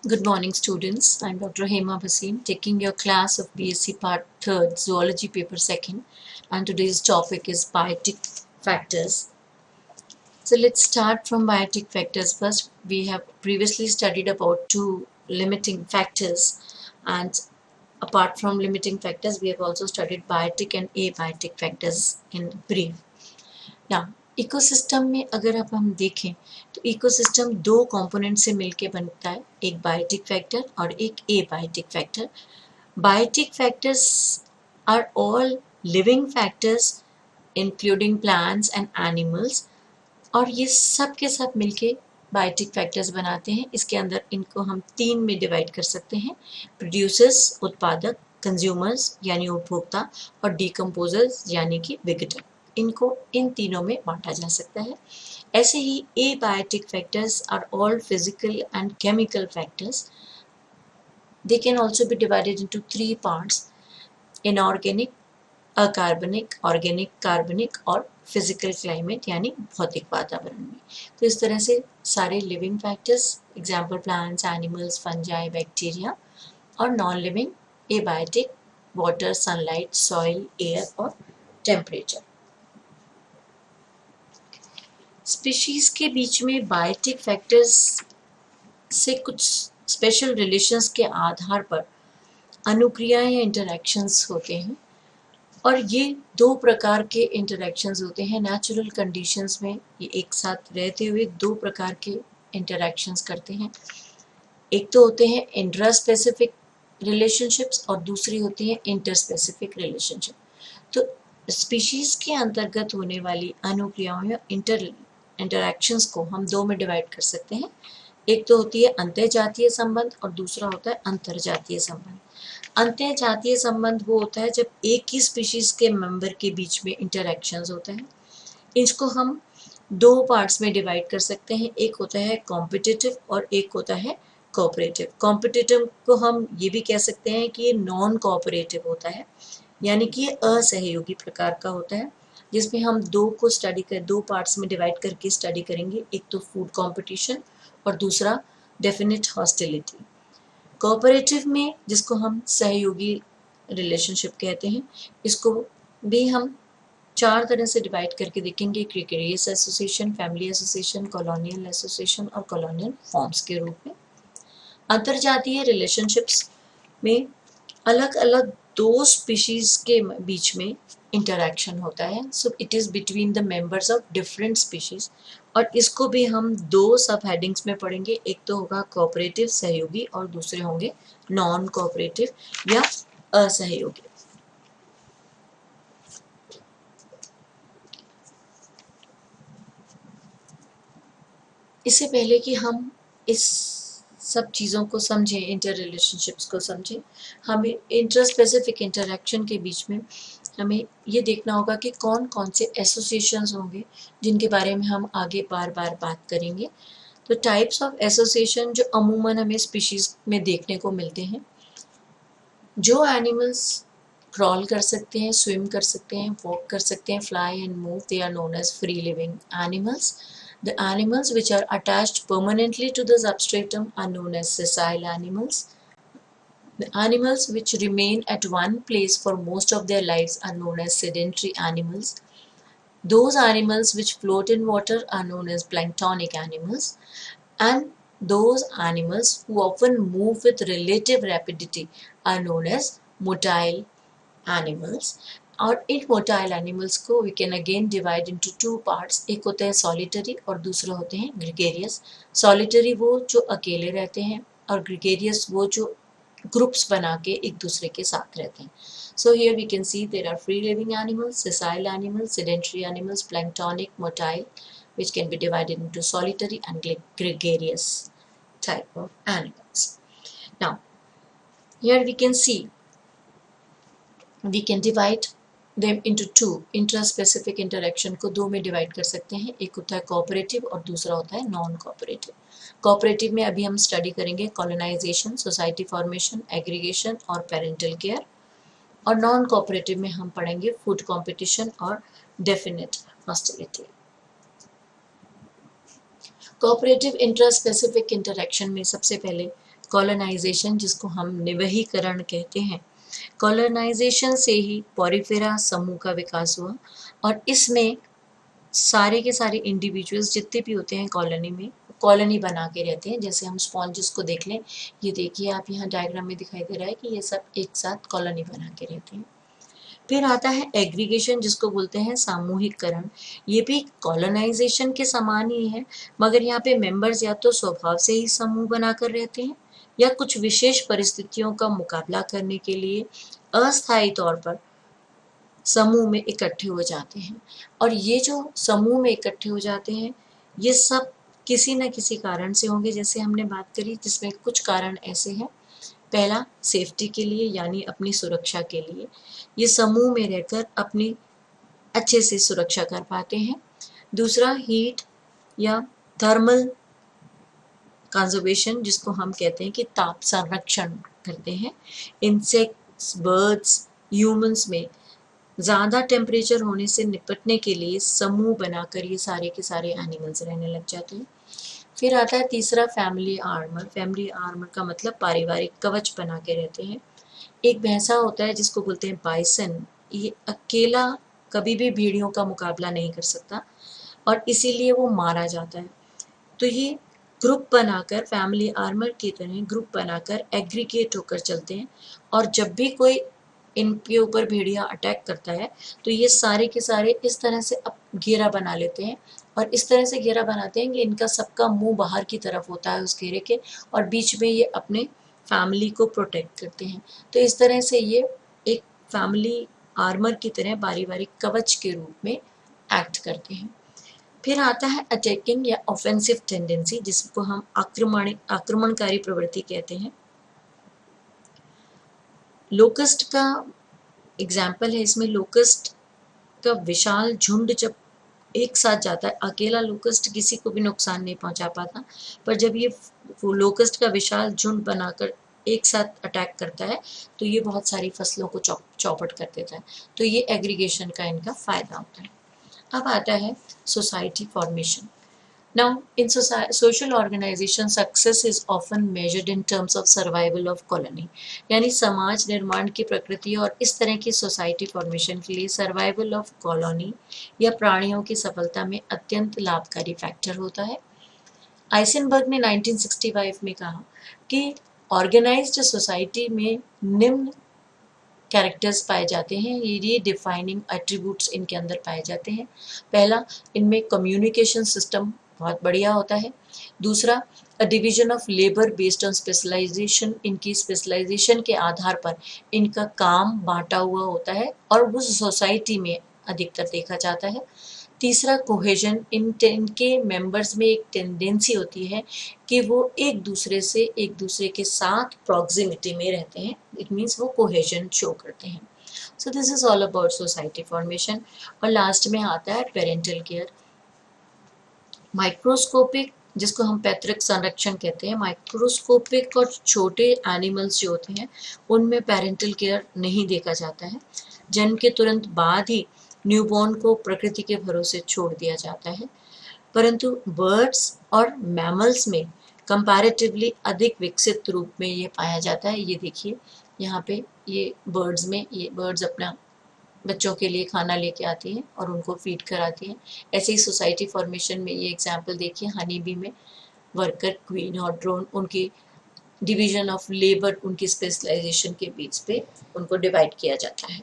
Good morning, students. I'm Dr. Hema Bhasin, taking your class of BSc Part 3rd, Zoology Paper 2nd, and today's topic is biotic factors. So let's start from biotic factors. First, we have previously studied about two limiting factors, and apart from limiting factors, we have also studied biotic and abiotic factors in brief. Now, ecosystem में अगर अब हम देखें तो ecosystem दो component से मिलके बनता है, एक बायोटिक फैक्टर और एक abiotic factor. Biotic factors are all living factors including plants and animals, और ये सब के सब मिलके बायोटिक फैक्टर्स बनाते हैं. इसके अंदर इनको हम तीन में डिवाइड कर सकते हैं: प्रोड्यूसर्स उत्पादक, कंज्यूमर्स यानी उपभोक्ता, और डिकम्पोजर्स यानी कि विघटक. इनको इन तीनों में बांटा जा सकता है. ऐसे ही abiotic factors are all physical and chemical factors. They can also be divided into three parts: inorganic, अकार्बनिक, ऑर्गेनिक, कार्बनिक, और फिजिकल क्लाइमेट यानी भौतिक वातावरण में. तो इस तरह से सारे living factors, example plants, animals, fungi, bacteria, और non living abiotic, water, sunlight, soil, air और टेम्परेचर. स्पीशीज के बीच में बायोटिक फैक्टर्स से कुछ स्पेशल रिलेशंस के आधार पर अनुक्रियाएं या इंटरैक्शंस होते हैं, और ये दो प्रकार के इंटरैक्शंस होते हैं. नेचुरल कंडीशंस में ये एक साथ रहते हुए दो प्रकार के इंटरैक्शंस करते हैं. एक तो होते हैं इंट्रा स्पेसिफिक रिलेशनशिप्स और दूसरी होती है इंटर स्पेसिफिक रिलेशनशिप. तो स्पीशीज के अंतर्गत होने वाली अनुक्रियाओं या इंटरैक्शंस को हम दो में डिवाइड कर सकते हैं. एक तो होती है अंतःजातीय संबंध और दूसरा होता है अंतर्जातीय संबंध. अंतःजातीय संबंध वो होता है जब एक ही स्पीशीज के मेंबर के बीच में इंटरैक्शंस होते हैं. इसको हम दो पार्ट्स में डिवाइड कर सकते हैं. एक होता है कॉम्पिटिटिव और एक होता है कोऑपरेटिव. कॉम्पिटिटिव को हम ये भी कह सकते हैं कि ये नॉन कोऑपरेटिव होता है, यानी कि ये असहयोगी प्रकार का होता है, जिसमें हम दो पार्ट्स में डिवाइड करके स्टडी करेंगे. एक तो फूड कंपटीशन और दूसरा डेफिनेट हॉस्टिलिटी. कोऑपरेटिव में, जिसको हम सहयोगी रिलेशनशिप कहते हैं, इसको भी हम चार तरह से डिवाइड करके देखेंगे: gregarious association, family association, colonial association और कॉलोनियल फॉर्म्स के रूप में. अंतरजातीय रिलेशनशिप्स में अलग अलग दो स्पीशीज के बीच में इंटरैक्शन होता है. So it is between the members of different species, और इसको भी हम दो सब हेडिंग्स में पढ़ेंगे. एक तो होगा कोऑपरेटिव सहयोगी और दूसरे होंगे नॉन कोऑपरेटिव या असहयोगी. इससे पहले कि हम इस सब चीज़ों को समझें, इंटर रिलेशनशिप्स को समझें, हमें इंटर स्पेसिफिक इंटरैक्शन के बीच में हमें ये देखना होगा कि कौन कौन से एसोसिएशंस होंगे जिनके बारे में हम आगे बार बार बात करेंगे. तो टाइप्स ऑफ एसोसिएशन जो अमूमन हमें स्पीशीज में देखने को मिलते हैं: जो एनिमल्स क्रॉल कर सकते हैं, स्विम कर सकते हैं, वॉक कर सकते हैं, fly and move, they are known as free living animals. The animals which are attached permanently to the substratum are known as sessile animals. The animals which remain at one place for most of their lives are known as sedentary animals. Those animals which float in water are known as planktonic animals. And those animals who often move with relative rapidity are known as motile animals. और इन motile animals को we can again divide into two parts. एक होते हैं solitary और दूसरे होते हैं ग्रेगेरियस. सॉलिटरी वो जो अकेले रहते हैं, और ग्रेगेरियस वो जो ग्रुप्स बना के एक दूसरे के साथ रहते हैं. So here we can see there are free living animals, sessile animals, sedentary animals, planktonic, motile, which can be divided into solitary and gregarious type of animals. Now, here we can see we can divide them into two. Intraspecific interaction को दो में divide कर सकते हैं. एक होता है cooperative और दूसरा होता है नॉन कोऑपरेटिव. कोऑपरेटिव में अभी हम स्टडी करेंगे कॉलोनाइजेशन, सोसाइटी फॉर्मेशन, एग्रीगेशन और पेरेंटल केयर. और नॉन कोऑपरेटिव में हम पढ़ेंगे फूड कंपटीशन और definite hostility. Cooperative intraspecific interaction में सबसे पहले कॉलोनाइजेशन, जिसको हम निवहीकरण कहते हैं, कॉलोनाइजेशन से ही पॉरीफेरा समूह का विकास हुआ और इसमें सारे के सारे इंडिविजुअल्स जितने भी होते हैं कॉलोनी में, कॉलोनी बना के रहते हैं। जैसे हम स्पॉन्जेस को देख लें, ये देखिए आप यहाँ डायग्राम में दिखाई दे रहा है कि ये सब एक साथ कॉलोनी बना के रहते हैं। फिर आता है एग्रीगेशन, जिसको बोलते हैं सामूहिककरण। ये भी कॉलोनाइजेशन के समान ही है, मगर यहाँ पे मेंबर्स या तो स्वभाव से ही समूह बनाकर रहते हैं या कुछ विशेष परिस्थितियों का मुकाबला करने के लिए अस्थायी तौर पर समूह में इकट्ठे हो जाते हैं। और ये जो समूह में इकट्ठे हो जाते हैं, ये सब किसी न किसी कारण से होंगे, जैसे हमने बात करी, जिसमें कुछ कारण ऐसे हैं। पहला, सेफ्टी के लिए, यानी अपनी सुरक्षा के लिए ये समूह में रहकर अपनी अच्छे से सुरक्षा कर पाते हैं। दूसरा, हीट या थर्मल कंजर्वेशन, जिसको हम कहते हैं कि ताप संरक्षण करते हैं। इंसेक्ट्स, बर्ड्स, ह्यूमंस में ज़्यादा टेम्परेचर होने से निपटने के लिए समूह बनाकर ये सारे के सारे एनिमल्स रहने लग जाते हैं। फिर आता है तीसरा, फैमिली आर्मर। फैमिली आर्मर का मतलब पारिवारिक कवच बना के रहते हैं। एक भैंसा होता है जिसको बोलते हैं बाइसन, ये अकेला कभी भी भेड़ियों का मुकाबला नहीं कर सकता और इसीलिए वो मारा जाता है। तो ये ग्रुप बनाकर, फैमिली आर्मर की तरह ग्रुप बनाकर एग्रीगेट होकर चलते हैं और जब भी कोई इनके ऊपर भेड़िया अटैक करता है तो ये सारे के सारे इस तरह से अब घेरा बना लेते हैं और इस तरह से घेरा बनाते हैं कि इनका सबका मुंह बाहर की तरफ होता है उस घेरे के और बीच में ये अपने फैमिली को प्रोटेक्ट करते हैं। तो इस तरह से ये एक फैमिली आर्मर की तरह पारिवारिक कवच के रूप में एक्ट करते हैं। फिर आता है अटैकिंग या ऑफेंसिव टेंडेंसी, जिसको हम आक्रमणकारी प्रवृत्ति कहते हैं। लोकस्ट का एग्जाम्पल है इसमें। लोकस्ट का विशाल झुंड जब एक साथ जाता है, अकेला लोकस्ट किसी को भी नुकसान नहीं पहुंचा पाता, पर जब ये लोकस्ट का विशाल झुंड बनाकर एक साथ अटैक करता है तो ये बहुत सारी फसलों को चौपट कर देता है। तो ये एग्रीगेशन का इनका फायदा होता है। अब आता है society formation. Now, in social organization, success is often measured in terms of survival of colony. यानी समाज निर्माण की प्रकृति और इस तरह की सोसाइटी फॉर्मेशन के लिए सर्वाइवल ऑफ कॉलोनी या प्राणियों की सफलता में अत्यंत लाभकारी फैक्टर होता है। आइसेनबर्ग ने 1965 में कहा कि ऑर्गेनाइज्ड सोसाइटी में निम्न कैरेक्टर्स पाए जाते हैं, ये डिफाइनिंग एट्रीब्यूट्स इनके अंदर पाए जाते हैं। पहला, इनमें कम्युनिकेशन सिस्टम बहुत बढ़िया होता है। दूसरा, a division of labour based on specialisation, इनकी स्पेशलाइजेशन के आधार पर इनका काम बांटा हुआ होता है और उस सोसाइटी में अधिकतर देखा जाता है। तीसरा, कोहेजन, इनके मेंबर्स में एक टेंडेंसी होती है कि वो एक दूसरे के साथ प्रॉक्सिमिटी में रहते हैं। इट मीन्स वो कोहेजन शो करते हैं। So this is all about society formation. और लास्ट में आता है पेरेंटल केयर। माइक्रोस्कोपिक, जिसको हम पैतृक संरक्षण कहते हैं, माइक्रोस्कोपिक और छोटे एनिमल्स जो होते हैं उनमें पेरेंटल केयर नहीं देखा जाता है। जन्म के तुरंत बाद ही न्यूबॉर्न को प्रकृति के भरोसे छोड़ दिया जाता है, परंतु बर्ड्स और मैमल्स में कंपैरेटिवली अधिक विकसित रूप में ये पाया जाता है। ये देखिए यहाँ पे ये बर्ड्स अपना बच्चों के लिए खाना लेके आती हैं और उनको फीड कराती हैं। ऐसे ही सोसाइटी फॉर्मेशन में ये एग्जाम्पल देखिए, हनी बी में वर्कर, क्वीन और ड्रोन, उनकी डिवीजन ऑफ लेबर, उनकी स्पेशलाइजेशन के बीच पे उनको डिवाइड किया जाता है।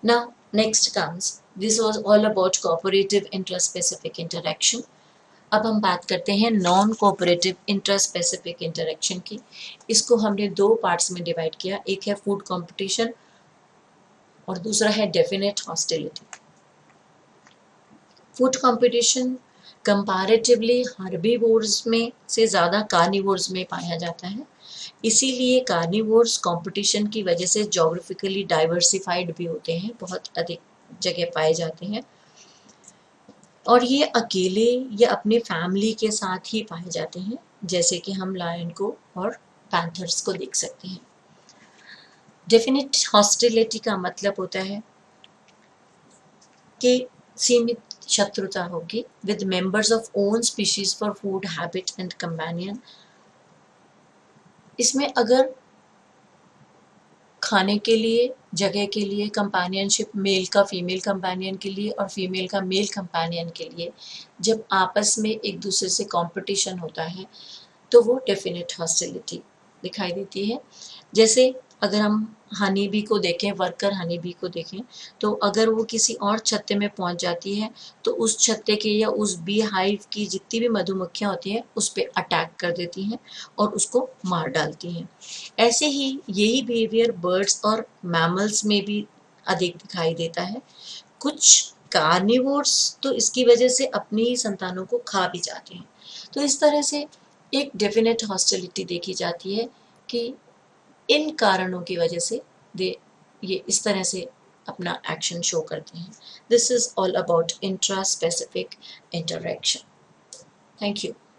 Now, next comes, this was all about cooperative intraspecific interaction. अब हम बात करते हैं नॉन कोऑपरेटिव इंट्रास्पेसिफिक इंटरेक्शन की। इसको हमने दो पार्ट्स में डिवाइड किया, एक है फूड कंपटीशन और दूसरा है definite hostility. Food competition comparatively herbivores में से ज़्यादा कार्निवोर्स में पाया जाता है। इसीलिए कार्निवोर्स कंपटीशन की वजह से जोग्राफिकली डाइवर्सिफाइड भी होते हैं, बहुत अधिक जगह पाए जाते हैं और ये अकेले या अपने फैमिली के साथ ही पाए जाते हैं, जैसे कि हम लायन को और पैंथर्स को देख सकते हैं। डेफिनेट हॉस्टिलिटी का मतलब होता है कि सीमित शत्रुता होगी with members of own species for food habit and companion. इसमें अगर खाने के लिए, जगह के लिए, कंपेनियनशिप मेल का फीमेल कंपेनियन के लिए और फीमेल का मेल कंपेनियन के लिए जब आपस में एक दूसरे से कंपटीशन होता है तो वो डेफिनेट हॉस्टिलिटी दिखाई देती है। जैसे अगर हम हनी बी को देखें, वर्कर हनी बी को देखें, तो अगर वो किसी और छत्ते में पहुंच जाती है तो उस छत्ते के या उस बी हाइव की जितनी भी मधुमक्खियां होती हैं उस पर अटैक कर देती हैं और उसको मार डालती हैं। ऐसे ही यही बिहेवियर बर्ड्स और मैमल्स में भी अधिक दिखाई देता है। कुछ कार्निवोर्स तो इसकी वजह से अपनी ही संतानों को खा भी जाते हैं। तो इस तरह से एक डेफिनेट हॉस्टिलिटी देखी जाती है कि इन कारणों की वजह से ये इस तरह से अपना एक्शन शो करते हैं। This is all about intra specific interaction. Thank you.